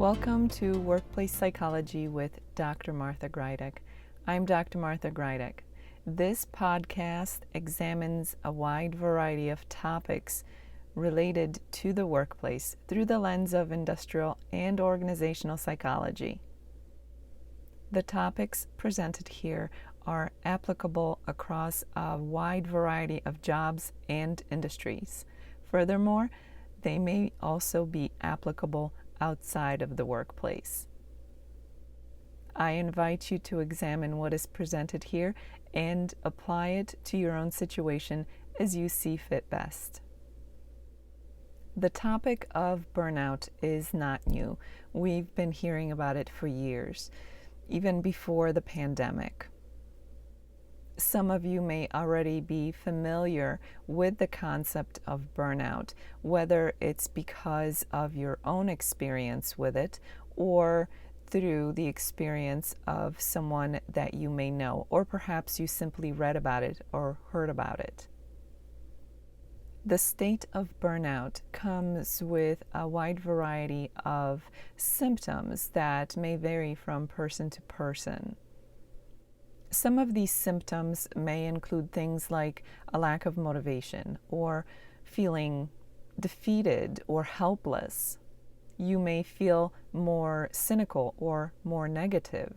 Welcome to Workplace Psychology with Dr. Martha Greidick. I'm Dr. Martha Greidick. This podcast examines a wide variety of topics related to the workplace through the lens of industrial and organizational psychology. The topics presented here are applicable across a wide variety of jobs and industries. Furthermore, they may also be applicable outside of the workplace. I invite you to examine what is presented here and apply it to your own situation as you see fit best. The topic of burnout is not new. We've been hearing about it for years, even before the pandemic. Some of you may already be familiar with the concept of burnout, whether it's because of your own experience with it or through the experience of someone that you may know, or perhaps you simply read about it or heard about it. The state of burnout comes with a wide variety of symptoms that may vary from person to person. Some of these symptoms may include things like a lack of motivation or feeling defeated or helpless. You may feel more cynical or more negative.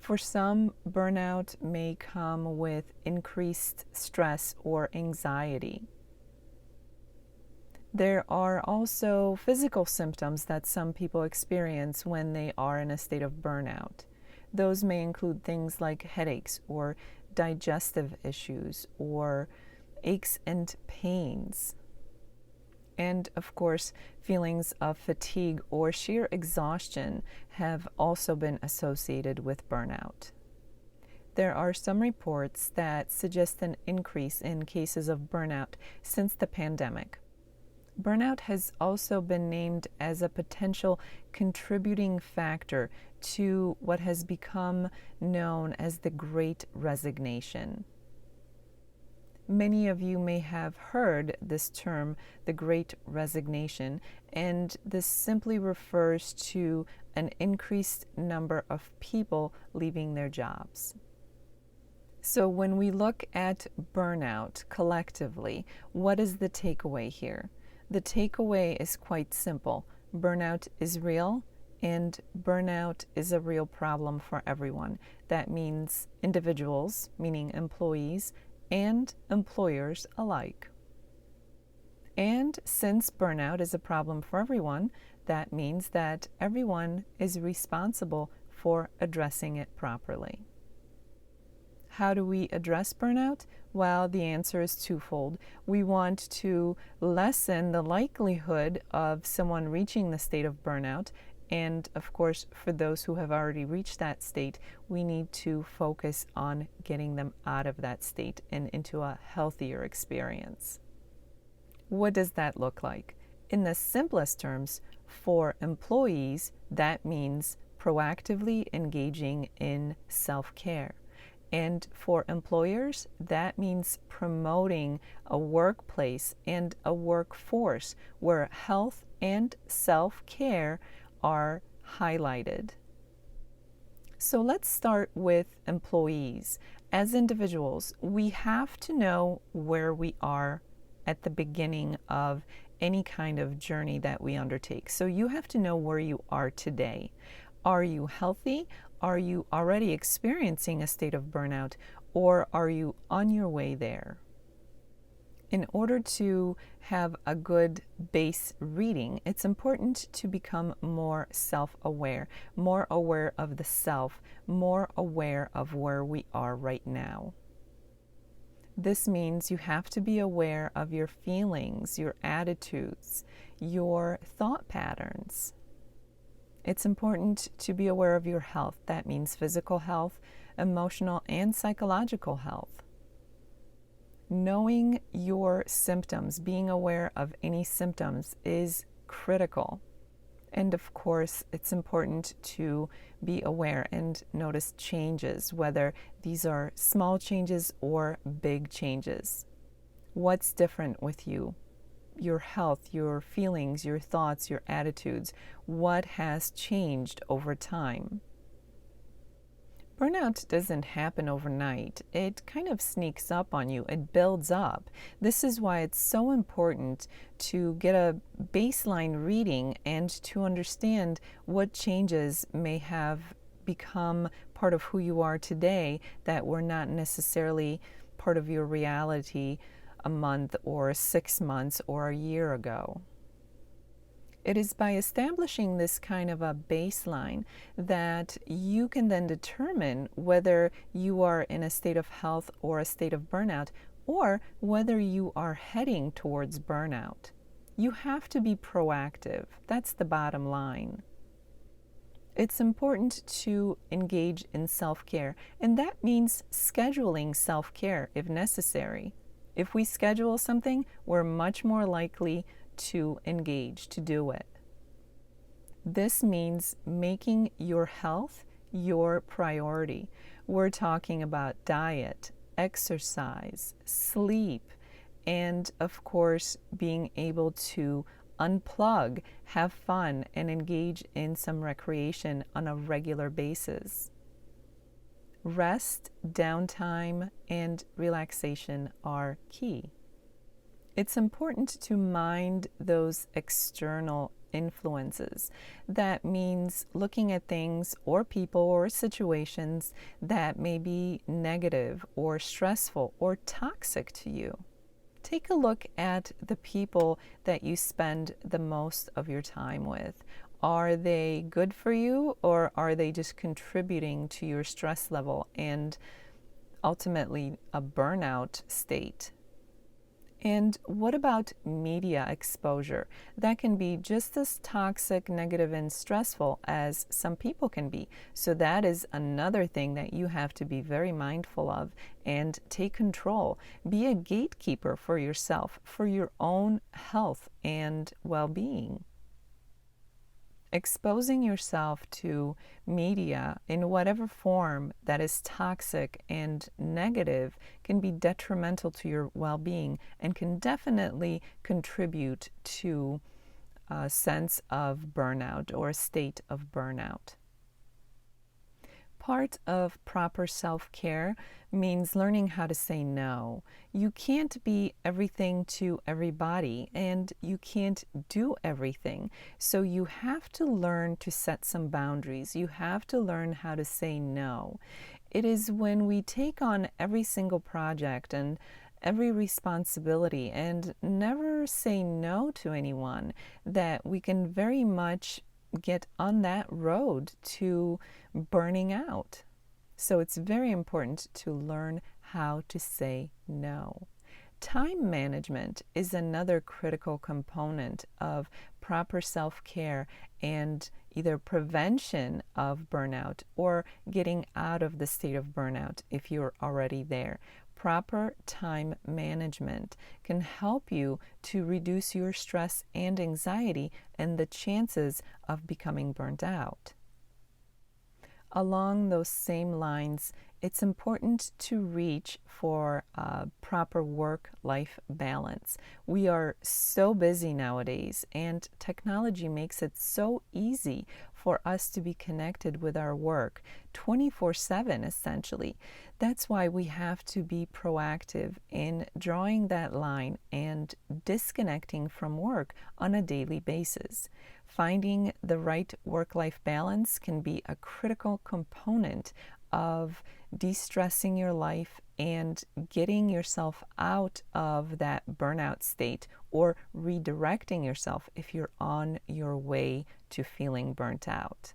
For some, burnout may come with increased stress or anxiety. There are also physical symptoms that some people experience when they are in a state of burnout. Those may include things like headaches or digestive issues or aches and pains. And of course, feelings of fatigue or sheer exhaustion have also been associated with burnout. There are some reports that suggest an increase in cases of burnout since the pandemic. Burnout has also been named as a potential contributing factor to what has become known as the Great Resignation. Many of you may have heard this term, the Great Resignation, and this simply refers to an increased number of people leaving their jobs. So when we look at burnout collectively, what is the takeaway here? The takeaway is quite simple. Burnout is real, and burnout is a real problem for everyone. That means individuals, meaning employees, and employers alike. And since burnout is a problem for everyone, that means that everyone is responsible for addressing it properly. How do we address burnout? Well, the answer is twofold. We want to lessen the likelihood of someone reaching the state of burnout. And of course, for those who have already reached that state, we need to focus on getting them out of that state and into a healthier experience. What does that look like? In the simplest terms, for employees, that means proactively engaging in self-care. And for employers, that means promoting a workplace and a workforce where health and self-care are highlighted. So let's start with employees. As individuals, we have to know where we are at the beginning of any kind of journey that we undertake. So you have to know where you are today. Are you healthy? Are you already experiencing a state of burnout, or are you on your way there? In order to have a good base reading, it's important to become more self-aware, more aware of the self, more aware of where we are right now. This means you have to be aware of your feelings, your attitudes, your thought patterns. It's important to be aware of your health. That means physical health, emotional, and psychological health. Knowing your symptoms, being aware of any symptoms is critical. And of course, it's important to be aware and notice changes, whether these are small changes or big changes. What's different with you? your health, your feelings, your thoughts, your attitudes. What has changed over time? Burnout doesn't happen overnight. It kind of sneaks up on you. It builds up. This is why it's so important to get a baseline reading and to understand what changes may have become part of who you are today that were not necessarily part of your reality a month or 6 months or a year ago. It is by establishing this kind of a baseline that you can then determine whether you are in a state of health or a state of burnout, or whether you are heading towards burnout. You have to be proactive. That's the bottom line. It's important to engage in self-care, and that means scheduling self-care if necessary. If we schedule something, we're much more likely to engage, to do it. This means making your health your priority. We're talking about diet, exercise, sleep, and of course, being able to unplug, have fun, and engage in some recreation on a regular basis. Rest, downtime, and relaxation are key. It's important to mind those external influences. That means looking at things or people or situations that may be negative or stressful or toxic to you. Take a look at the people that you spend the most of your time with. Are they good for you, or are they just contributing to your stress level and ultimately a burnout state? And what about media exposure? That can be just as toxic, negative, and stressful as some people can be. So that is another thing that you have to be very mindful of and take control. Be a gatekeeper for yourself, for your own health and well-being. Exposing yourself to media in whatever form that is toxic and negative can be detrimental to your well-being and can definitely contribute to a sense of burnout or a state of burnout. Part of proper self-care means learning how to say no. You can't be everything to everybody, and you can't do everything. So you have to learn to set some boundaries. You have to learn how to say no. It is when we take on every single project and every responsibility and never say no to anyone that we can very much get on that road to burning out. So it's very important to learn how to say no. Time management is another critical component of proper self-care and either prevention of burnout or getting out of the state of burnout if you're already there. Proper time management can help you to reduce your stress and anxiety and the chances of becoming burnt out. Along those same lines, it's important to reach for a proper work-life balance. We are so busy nowadays, and technology makes it so easy for us to be connected with our work 24/7, essentially. That's why we have to be proactive in drawing that line and disconnecting from work on a daily basis. Finding the right work-life balance can be a critical component of de-stressing your life and getting yourself out of that burnout state or redirecting yourself if you're on your way to feeling burnt out.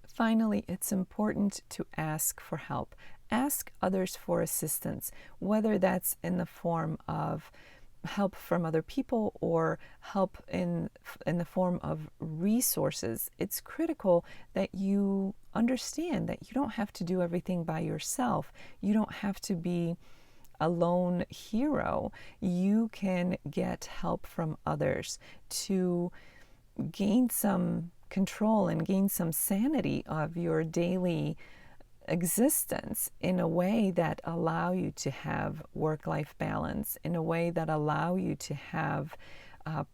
Finally, it's important to ask for help. Ask others for assistance, whether that's in the form of help from other people or help in the form of resources. It's critical that you understand that you don't have to do everything by yourself. You don't have to be a lone hero. You can get help from others to gain some control and gain some sanity of your daily existence in a way that allow you to have work-life balance, in a way that allow you to have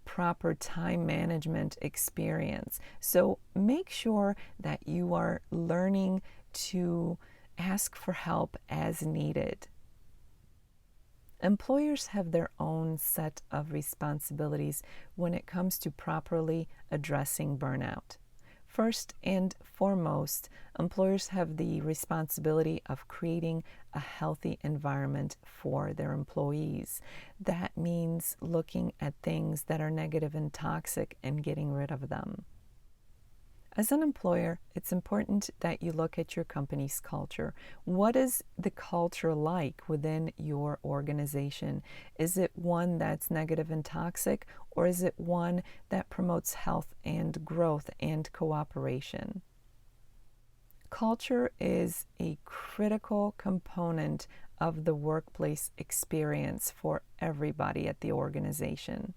proper time management experience. So make sure that you are learning to ask for help as needed. Employers have their own set of responsibilities when it comes to properly addressing burnout. First and foremost, employers have the responsibility of creating a healthy environment for their employees. That means looking at things that are negative and toxic and getting rid of them. As an employer, it's important that you look at your company's culture. What is the culture like within your organization? Is it one that's negative and toxic, or is it one that promotes health and growth and cooperation? Culture is a critical component of the workplace experience for everybody at the organization.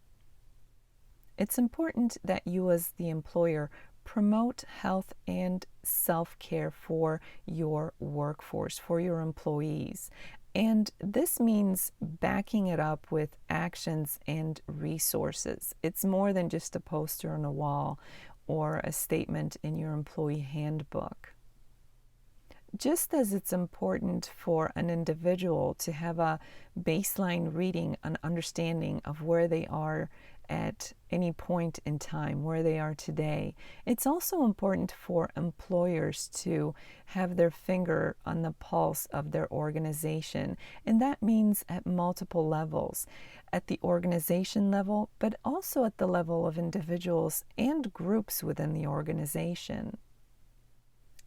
It's important that you as the employer promote health and self-care for your workforce, for your employees. And this means backing it up with actions and resources. It's more than just a poster on a wall or a statement in your employee handbook. Just as it's important for an individual to have a baseline reading, an understanding of where they are at any point in time, where they are today, it's also important for employers to have their finger on the pulse of their organization. And that means at multiple levels, at the organization level, but also at the level of individuals and groups within the organization.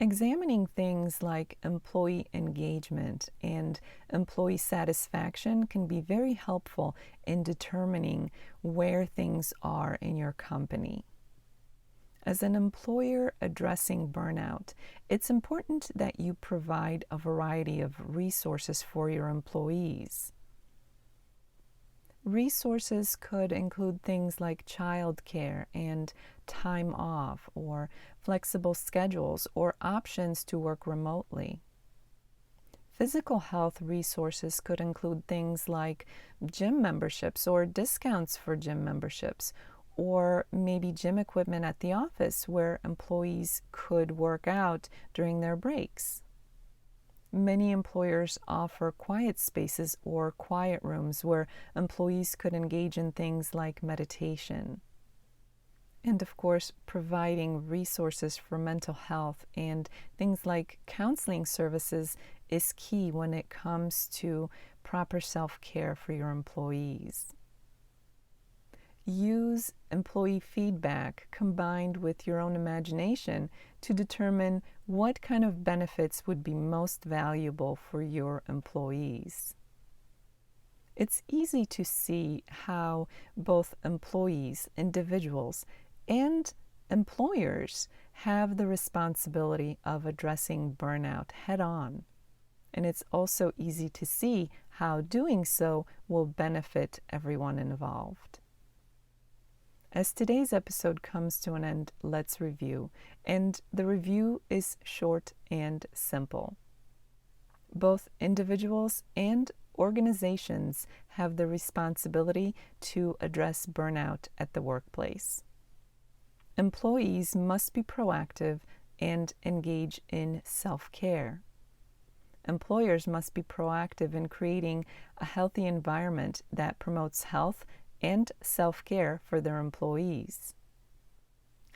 Examining things like employee engagement and employee satisfaction can be very helpful in determining where things are in your company. As an employer addressing burnout, it's important that you provide a variety of resources for your employees. Resources could include things like childcare and time off, or flexible schedules, or options to work remotely. Physical health resources could include things like gym memberships or discounts for gym memberships, or maybe gym equipment at the office where employees could work out during their breaks. Many employers offer quiet spaces or quiet rooms where employees could engage in things like meditation. And of course, providing resources for mental health and things like counseling services is key when it comes to proper self-care for your employees. Use employee feedback combined with your own imagination to determine what kind of benefits would be most valuable for your employees. It's easy to see how both employees, individuals, and employers have the responsibility of addressing burnout head-on. And it's also easy to see how doing so will benefit everyone involved. As today's episode comes to an end, let's review. And the review is short and simple. Both individuals and organizations have the responsibility to address burnout at the workplace. Employees must be proactive and engage in self-care. Employers must be proactive in creating a healthy environment that promotes health and self-care for their employees.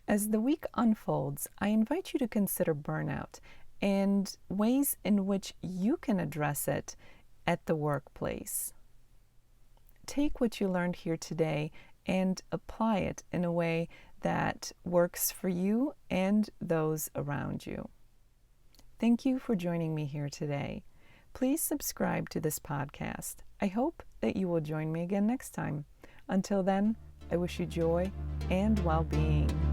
As the week unfolds, I invite you to consider burnout and ways in which you can address it at the workplace. Take what you learned here today and apply it in a way that works for you and those around you. Thank you for joining me here today. Please subscribe to this podcast. I hope that you will join me again next time. Until then, I wish you joy and well-being.